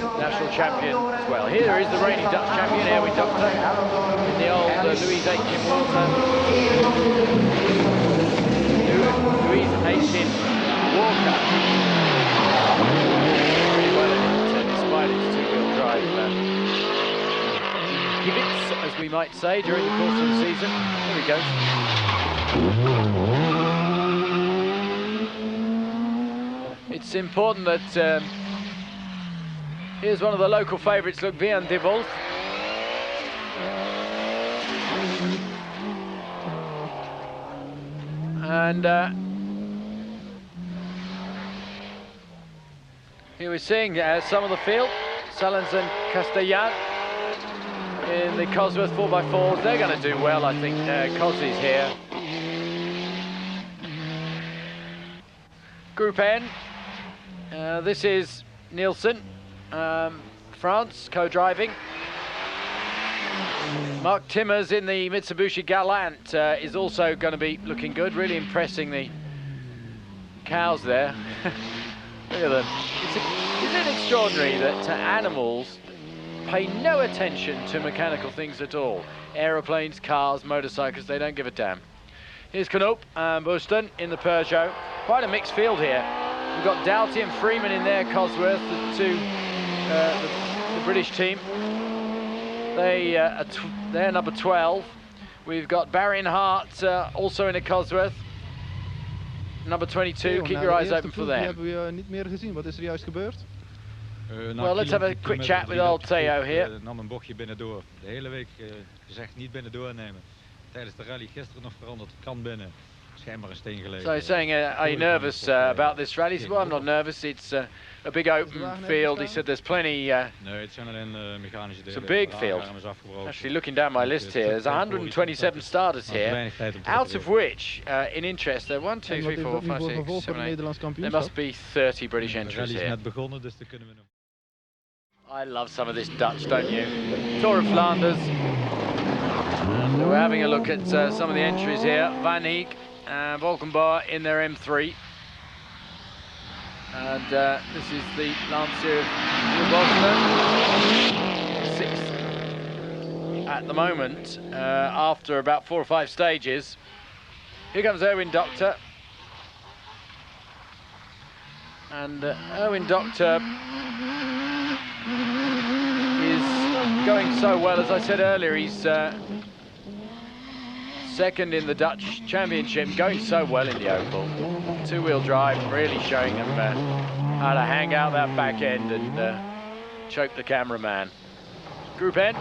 national champion as well. Here is the reigning Dutch champion, Erwin Doctor, in the old Louis Aitken Walter. Louis Aitken Walker. Really well in it, despite its two-wheel drive pivots, as we might say, during the course of the season. There he goes. It's important that here's one of the local favourites, look, Viane de Wolf. And here we're seeing some of the field, Saelens and Castellan in the Cosworth 4x4s. They're going to do well, I think. Cossy's here. Group N. This is Nielsen, France, co-driving. Marc Timmers in the Mitsubishi Galant is also going to be looking good, really impressing the cows there. Look at them. Isn't it extraordinary that animals pay no attention to mechanical things at all? Aeroplanes, cars, motorcycles, they don't give a damn. Here's Knoop and Vossen in the Peugeot. Quite a mixed field here. We've got Doughty and Freeman in there, Cosworth, the British team. They're number 12. We've got Barry and Hart also in a Cosworth. Number 22, Theo, keep your eyes open for them. Hebben we niet meer gezien. Wat is er juist gebeurd? Well, let's have a quick chat with old Theo here. Nam een bochtje binnendoor. De hele week gezegd niet binnendoor nemen. Tijdens de rally gisteren nog veranderd. Kan binnen. Schijnbaar een steen gelegen. So he's saying, are you nervous about this rally? He said, well, I'm not nervous. It's a big open field. He said there's plenty. Nee, het zijn alleen mechanische delen. It's a big field. Actually, looking down my list here, there's 127 starters here, out of which, in interest, there are 1, 2, 3, 4, 5, 6, 7, 8. There must be 30 British entries here. I love some of this Dutch, don't you? Tour of Flanders. And we're having a look at some of the entries here. Van Heek and Valkenbar in their M3. And this is the Lancia of Boston. 6th at the moment, after about 4 or 5 stages. Here comes Erwin Doctor. And Erwin Doctor is going so well. As I said earlier, he's second in the Dutch Championship, going so well in the Opel. Two-wheel drive, really showing him how to hang out that back end and choke the cameraman. Group N,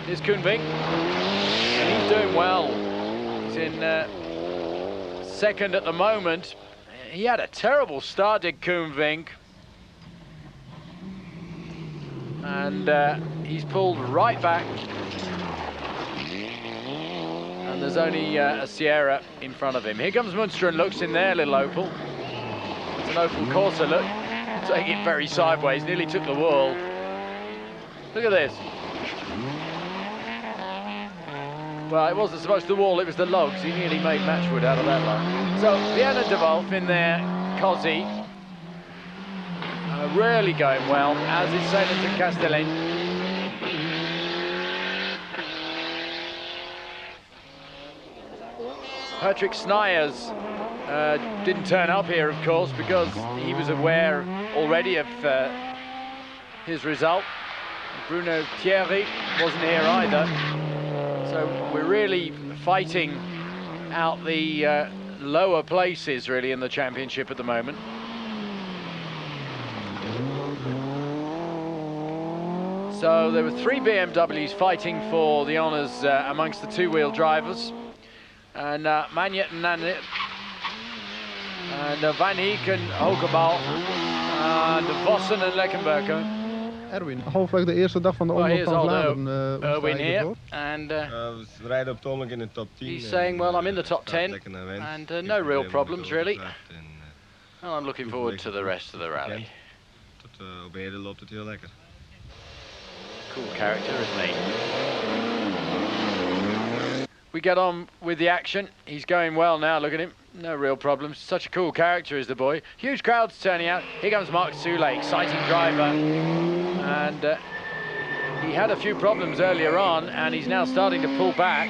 here's Koenvink, and he's doing well. He's in second at the moment. He had a terrible start, did Koenvink. And he's pulled right back. And there's only a Sierra in front of him. Here comes Munster and Loix in their little Opel. It's an Opel Corsa, look. Taking it very sideways, nearly took the wall. Look at this. Well, it wasn't supposed to the wall, it was the logs. He nearly made matchwood out of that lot. So, Viane de Wolf in their Cosy. Really going well, as is Saelens and Castellan. Patrick Sniers didn't turn up here, of course, because he was aware already of his result. Bruno Thiry wasn't here either. So we're really fighting out the lower places, really, in the championship at the moment. So there were 3 BMWs fighting for the honours amongst the two-wheel drivers. And Magniette and Van Heek and Hogebal and Vossen and Leckenberger. Erwin, halfweg de eerste dag van de Omloop van Vlaanderen. Erwin here, and we rijden op het ogenblik in de top 10. He's saying, well, I'm in the top 10, and no real problems really. Well, I'm looking forward to the rest of the rally. Tot op heden loopt het heel lekker. Cool character, isn't he? we get on with the action. He's going well now, look at him. No real problems. Such a cool character is the boy. Huge crowds turning out. Here comes Marc Soulet, exciting driver. And he had a few problems earlier on, and he's now starting to pull back.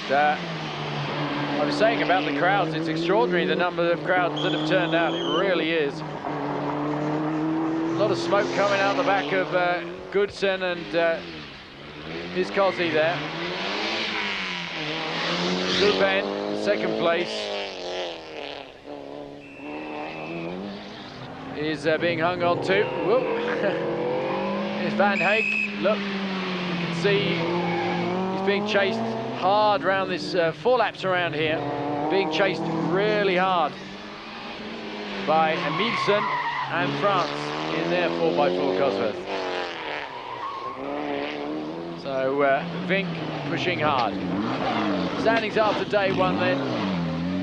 And, I was saying about the crowds, it's extraordinary the number of crowds that have turned out. It really is. A lot of smoke coming out the back of Goudezeune and his Cosy there. Goudezeune, second place, is being hung on to. Here's Van Heek. Look, you can see he's being chased hard around this 4 laps around here, being chased really hard by Emilsen and France in their 4x4 Cosworth. So Vink pushing hard. Standings after day 1 then.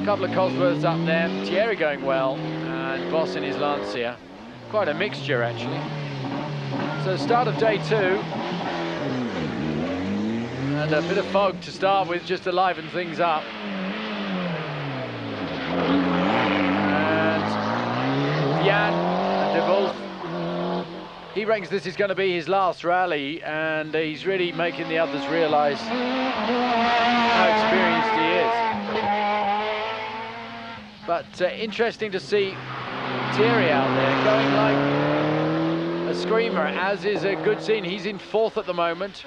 A couple of Cosworths up there. Thiry going well, and Vossen in his Lancia. Quite a mixture actually. So start of day 2. And a bit of fog to start with, just to liven things up. And Viane and De Wolf. He reckons this is going to be his last rally, and he's really making the others realise how experienced he is. But interesting to see Thiry out there going like a screamer, as is a Goudezeune. He's in 4th at the moment.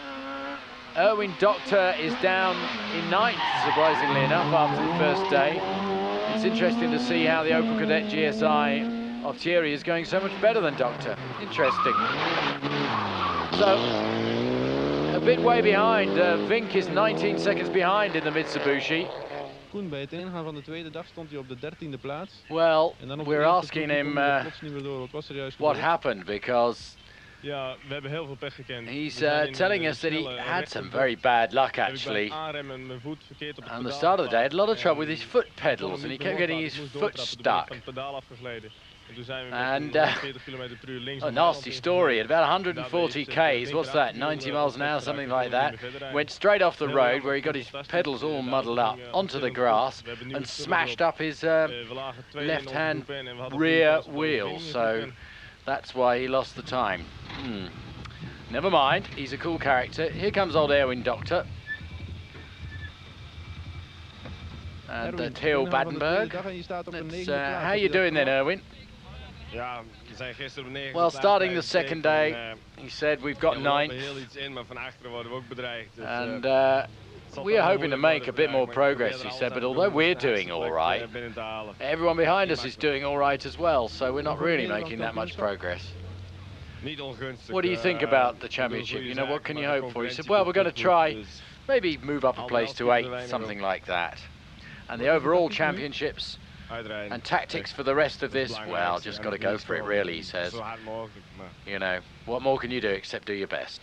Erwin Doctor is down in 9th, surprisingly enough, after the first day. It's interesting to see how the Opel Kadett GSI of Thiry is going so much better than Doctor. Interesting. So, a bit way behind. Vink is 19 seconds behind in the Mitsubishi. Koen, bij het ingaan van de tweede dag stond hij op de 13e plaats. Well, we're asking him what happened, because he's telling us that he had some very bad luck actually. On the start of the day, he had a lot of trouble with his foot pedals, and he kept getting his foot stuck. And a nasty story. At about 140 k's, what's that, 90 miles an hour, something like that, went straight off the road where he got his pedals all muddled up onto the grass and smashed up his left-hand rear wheel. So that's why he lost the time. Never mind, he's a cool character. Here comes old Erwin Doctor. And Theo Badenberg. How you doing then, Erwin? Well, starting the second day, he said we've got 9th. And we are hoping to make a bit more progress, he said, but although we're doing all right, everyone behind us is doing all right as well, so we're not really making that much progress. What do you think about the championship? You know, what can you hope for? He said, well, we're going to try, maybe move up a place to 8th, something like that. And the overall championships and tactics for the rest of this, well, just got to go for it, really, he says. You know, what more can you do except do your best?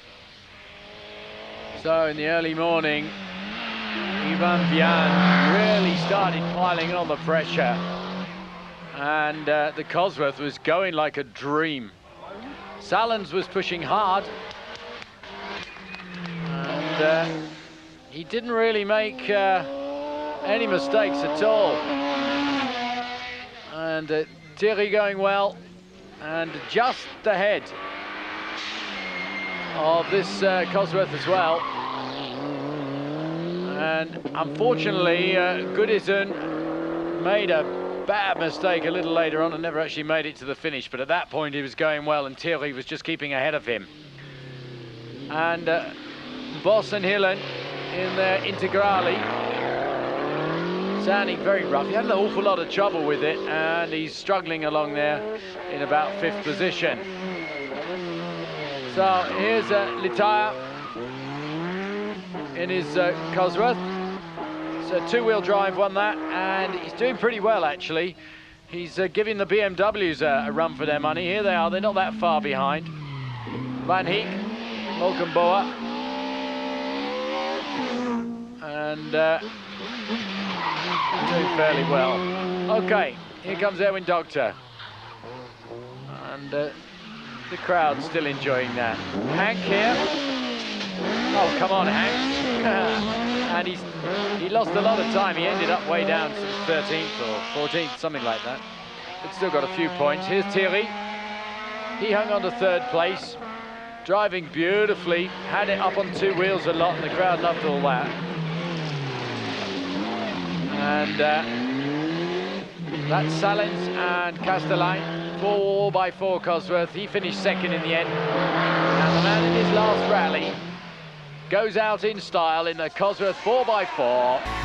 So in the early morning, Viane really started piling on the pressure, and the Cosworth was going like a dream. Saelens was pushing hard, and he didn't really make any mistakes at all. And Thiry going well, and just ahead of this Cosworth as well. And unfortunately, Goudezeune made a bad mistake a little later on and never actually made it to the finish. But at that point, he was going well, and Thiry was just keeping ahead of him. And Boss and Hillen in their Integrale, sounding very rough. He had an awful lot of trouble with it, and he's struggling along there in about 5th position. So here's Litaya in his Cosworth. It's a 2-wheel drive, won that, and he's doing pretty well actually. He's giving the BMWs a run for their money. Here they are, they're not that far behind. Van Heek, Molkenboa, and doing fairly well. Okay, here comes Erwin Doctor. And The crowd still enjoying that. Henk here. Oh, come on, Henk. And he lost a lot of time. He ended up way down to 13th or 14th, something like that. But still got a few points. Here's Thiry. He hung on to 3rd place. Driving beautifully. Had it up on 2 wheels a lot, and the crowd loved all that. And that's Saelens and Castellijn. 4x4 Cosworth. He finished 2nd in the end. And the man in his last rally goes out in style in the Cosworth 4x4.